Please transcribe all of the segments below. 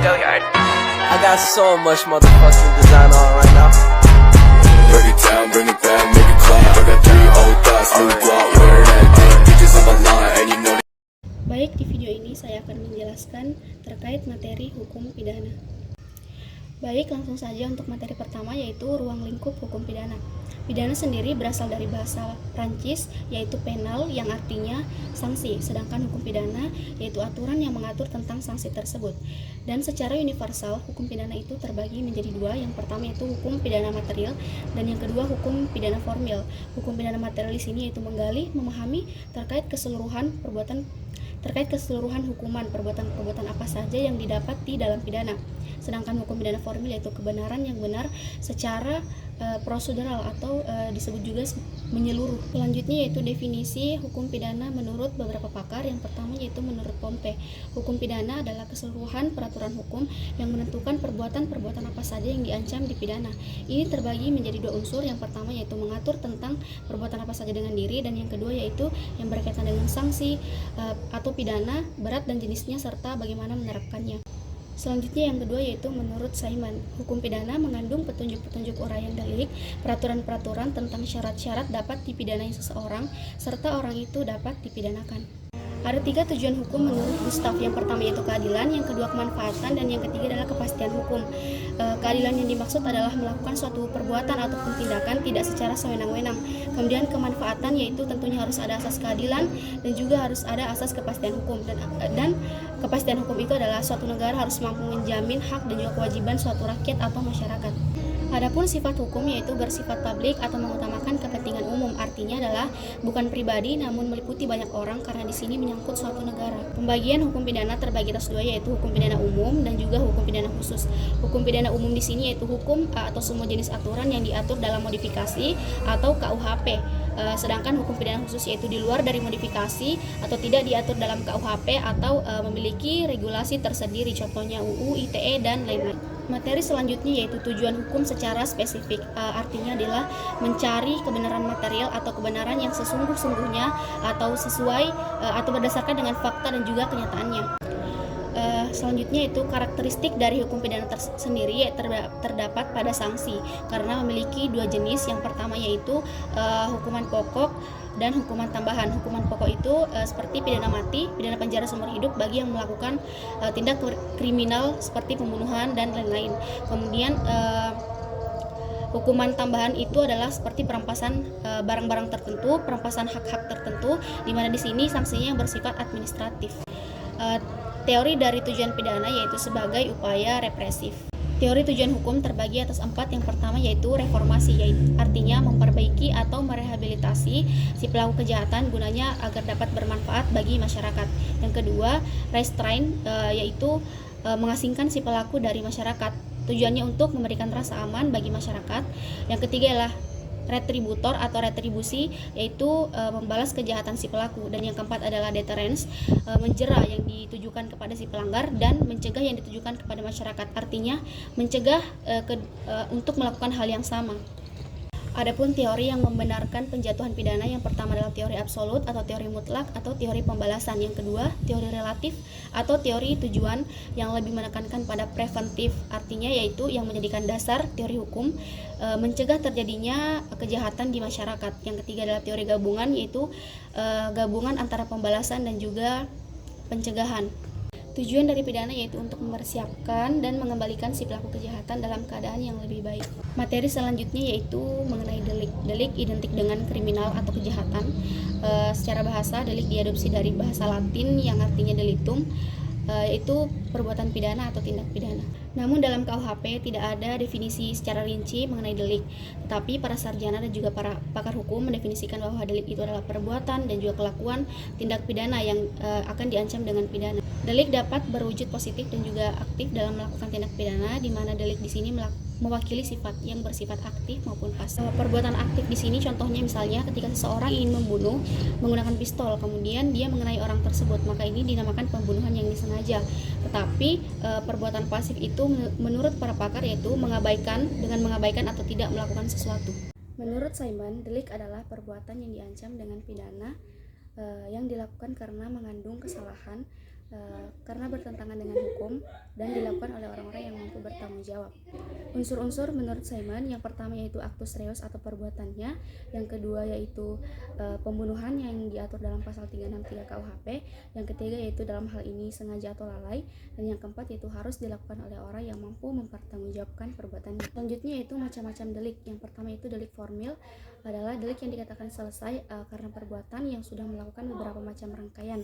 I got so much motherfucking design on right now. Break it down, bring it back, make it clap. I got 3 old thoughts, new guap, wear that thing. Bitches on my line, and you know. Baik, di video ini saya akan menjelaskan terkait materi hukum pidana. Baik, langsung saja untuk materi pertama, yaitu ruang lingkup hukum pidana. Pidana sendiri berasal dari bahasa Prancis, yaitu penal, yang artinya sanksi, sedangkan hukum pidana yaitu aturan yang mengatur tentang sanksi tersebut. Dan secara universal, hukum pidana itu terbagi menjadi dua. Yang pertama yaitu hukum pidana material, dan yang kedua hukum pidana formil. Hukum pidana material di sini yaitu menggali, memahami terkait keseluruhan hukuman perbuatan apa saja yang didapat di dalam pidana. Sedangkan hukum pidana formil yaitu kebenaran yang benar secara prosedural atau disebut juga menyeluruh. Selanjutnya yaitu definisi hukum pidana menurut beberapa pakar. Yang pertama yaitu menurut Pompe, hukum pidana adalah keseluruhan peraturan hukum yang menentukan perbuatan-perbuatan apa saja yang diancam di pidana. Ini terbagi menjadi dua unsur. Yang pertama yaitu mengatur tentang perbuatan apa saja dengan diri, dan yang kedua yaitu yang berkaitan dengan sanksi atau pidana, berat dan jenisnya, serta bagaimana menerapkannya. Selanjutnya yang kedua yaitu menurut Simon, hukum pidana mengandung petunjuk-petunjuk uraian delik, peraturan-peraturan tentang syarat-syarat dapat dipidanai seseorang, serta orang itu dapat dipidanakan. Ada 3 tujuan hukum menurut Gustav. Yang pertama yaitu keadilan, yang kedua kemanfaatan, dan yang ketiga adalah kepastian hukum. Keadilan yang dimaksud adalah melakukan suatu perbuatan ataupun tindakan tidak secara sewenang-wenang. Kemudian kemanfaatan yaitu tentunya harus ada asas keadilan dan juga harus ada asas kepastian hukum. Dan kepastian hukum itu adalah suatu negara harus mampu menjamin hak dan juga kewajiban suatu rakyat atau masyarakat. Adapun sifat hukum yaitu bersifat publik atau mengutamakan kepentingan umum, artinya adalah bukan pribadi namun meliputi banyak orang karena di sini menyangkut suatu negara. Pembagian hukum pidana terbagi atas dua, yaitu hukum pidana umum dan juga hukum pidana khusus. Hukum pidana umum di sini yaitu hukum atau semua jenis aturan yang diatur dalam modifikasi atau KUHP. Sedangkan hukum pidana khusus yaitu di luar dari modifikasi atau tidak diatur dalam KUHP atau memiliki regulasi tersendiri, contohnya UU, ITE, dan lain-lain. Materi selanjutnya yaitu tujuan hukum secara spesifik, artinya adalah mencari kebenaran material atau kebenaran yang sesungguh-sungguhnya atau sesuai atau berdasarkan dengan fakta dan juga kenyataannya. Selanjutnya itu karakteristik dari hukum pidana tersendiri terdapat pada sanksi karena memiliki dua jenis. Yang pertama yaitu hukuman pokok dan hukuman tambahan. Hukuman pokok itu seperti pidana mati, pidana penjara seumur hidup bagi yang melakukan tindak kriminal seperti pembunuhan dan lain-lain. Kemudian hukuman tambahan itu adalah seperti perampasan barang-barang tertentu, perampasan hak-hak tertentu, di mana di sini sanksinya yang bersifat administratif. Teori dari tujuan pidana yaitu sebagai upaya represif. Teori tujuan hukum terbagi atas 4. Yang pertama yaitu reformasi, yaitu artinya memperbaiki atau merehabilitasi si pelaku kejahatan gunanya agar dapat bermanfaat bagi masyarakat. Yang kedua, restrain, yaitu mengasingkan si pelaku dari masyarakat. Tujuannya untuk memberikan rasa aman bagi masyarakat. Yang ketiga adalah retributor atau retribusi, yaitu membalas kejahatan si pelaku. Dan yang keempat adalah deterrence, menjera yang ditujukan kepada si pelanggar, dan mencegah yang ditujukan kepada masyarakat, artinya mencegah untuk melakukan hal yang sama. Adapun teori yang membenarkan penjatuhan pidana, yang pertama adalah teori absolut atau teori mutlak atau teori pembalasan. Yang kedua, teori relatif atau teori tujuan yang lebih menekankan pada preventif, artinya yaitu yang menjadikan dasar teori hukum mencegah terjadinya kejahatan di masyarakat. Yang ketiga adalah teori gabungan, yaitu gabungan antara pembalasan dan juga pencegahan. Tujuan dari pidana yaitu untuk mempersiapkan dan mengembalikan si pelaku kejahatan dalam keadaan yang lebih baik. Materi selanjutnya yaitu mengenai delik. Delik identik dengan kriminal atau kejahatan. Secara bahasa, delik diadopsi dari bahasa Latin yang artinya delitum, yaitu perbuatan pidana atau tindak pidana. Namun dalam KUHP tidak ada definisi secara rinci mengenai delik, tetapi para sarjana dan juga para pakar hukum mendefinisikan bahwa delik itu adalah perbuatan dan juga kelakuan tindak pidana yang akan diancam dengan pidana. Delik dapat berwujud positif dan juga aktif dalam melakukan tindak pidana, di mana delik di sini mewakili sifat yang bersifat aktif maupun pasif. Perbuatan aktif di sini contohnya misalnya ketika seseorang ingin membunuh menggunakan pistol, kemudian dia mengenai orang tersebut, maka ini dinamakan pembunuhan yang disengaja. Tetapi perbuatan pasif itu menurut para pakar yaitu mengabaikan atau tidak melakukan sesuatu. Menurut Simon, delik adalah perbuatan yang diancam dengan pidana yang dilakukan karena mengandung kesalahan karena bertentangan dengan hukum dan dilakukan oleh orang-orang yang mampu bertanggung jawab. Unsur-unsur menurut Simon, yang pertama yaitu actus reus atau perbuatannya, yang kedua yaitu pembunuhan yang diatur dalam pasal 363 KUHP, yang ketiga yaitu dalam hal ini sengaja atau lalai, dan yang keempat yaitu harus dilakukan oleh orang yang mampu mempertanggungjawabkan perbuatannya. Selanjutnya yaitu macam-macam delik. Yang pertama itu delik formil, adalah delik yang dikatakan selesai karena perbuatan yang sudah melakukan beberapa macam rangkaian,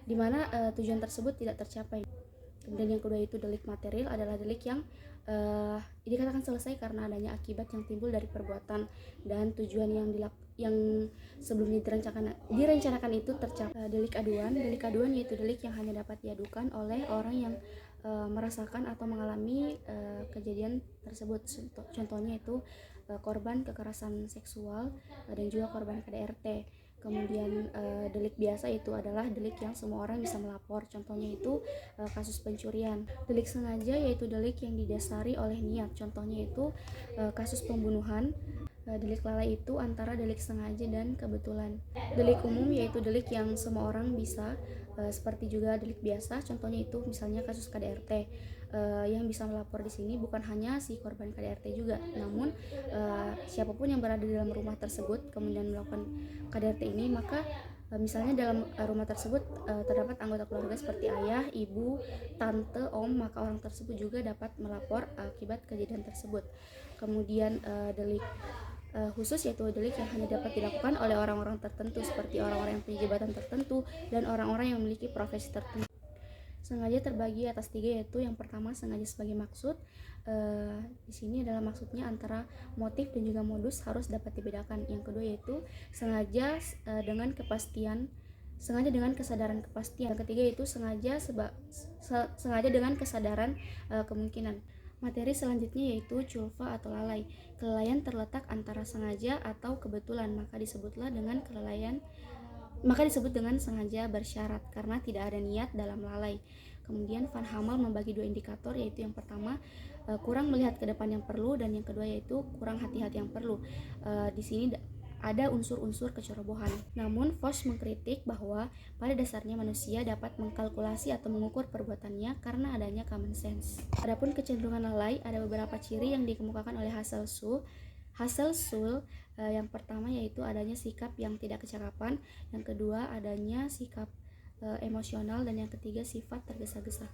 di mana tujuan tersebut tidak tercapai. Kemudian yang kedua itu delik material, adalah delik yang dikatakan selesai karena adanya akibat yang timbul dari perbuatan dan tujuan yang sebelumnya direncanakan itu tercapai. Delik aduan yaitu delik yang hanya dapat diadukan oleh orang yang merasakan atau mengalami kejadian tersebut. Contohnya itu korban kekerasan seksual dan juga korban KDRT. Kemudian delik biasa itu adalah delik yang semua orang bisa melapor. Contohnya itu kasus pencurian. Delik sengaja yaitu delik yang didasari oleh niat. Contohnya itu kasus pembunuhan. Delik lalai itu antara delik sengaja dan kebetulan. Delik umum yaitu delik yang semua orang bisa, seperti juga delik biasa. Contohnya itu misalnya kasus KDRT. Yang bisa melapor di sini bukan hanya si korban KDRT juga, namun siapapun yang berada di dalam rumah tersebut kemudian melakukan KDRT ini, maka misalnya dalam rumah tersebut terdapat anggota keluarga seperti ayah, ibu, tante, om, maka orang tersebut juga dapat melapor akibat kejadian tersebut. Kemudian delik khusus yaitu delik yang hanya dapat dilakukan oleh orang-orang tertentu seperti orang-orang yang punya jabatan tertentu dan orang-orang yang memiliki profesi tertentu. Sengaja terbagi atas 3, yaitu yang pertama sengaja sebagai maksud. Di sini adalah maksudnya antara motif dan juga modus harus dapat dibedakan. Yang kedua yaitu sengaja dengan kesadaran kepastian. Yang ketiga yaitu sengaja dengan kesadaran kemungkinan. Materi selanjutnya yaitu culpa atau lalai. Kelalaian terletak antara sengaja atau kebetulan, maka disebut dengan sengaja bersyarat karena tidak ada niat dalam lalai. Kemudian Van Hammel membagi 2 indikator, yaitu yang pertama kurang melihat ke depan yang perlu, dan yang kedua yaitu kurang hati-hati yang perlu. Di sini ada unsur-unsur kecerobohan. Namun Voss mengkritik bahwa pada dasarnya manusia dapat mengkalkulasi atau mengukur perbuatannya karena adanya common sense. Adapun kecenderungan lalai, ada beberapa ciri yang dikemukakan oleh Hasselschul. Yang pertama yaitu adanya sikap yang tidak kecakapan, yang kedua adanya sikap emosional, dan yang ketiga sifat tergesa-gesa.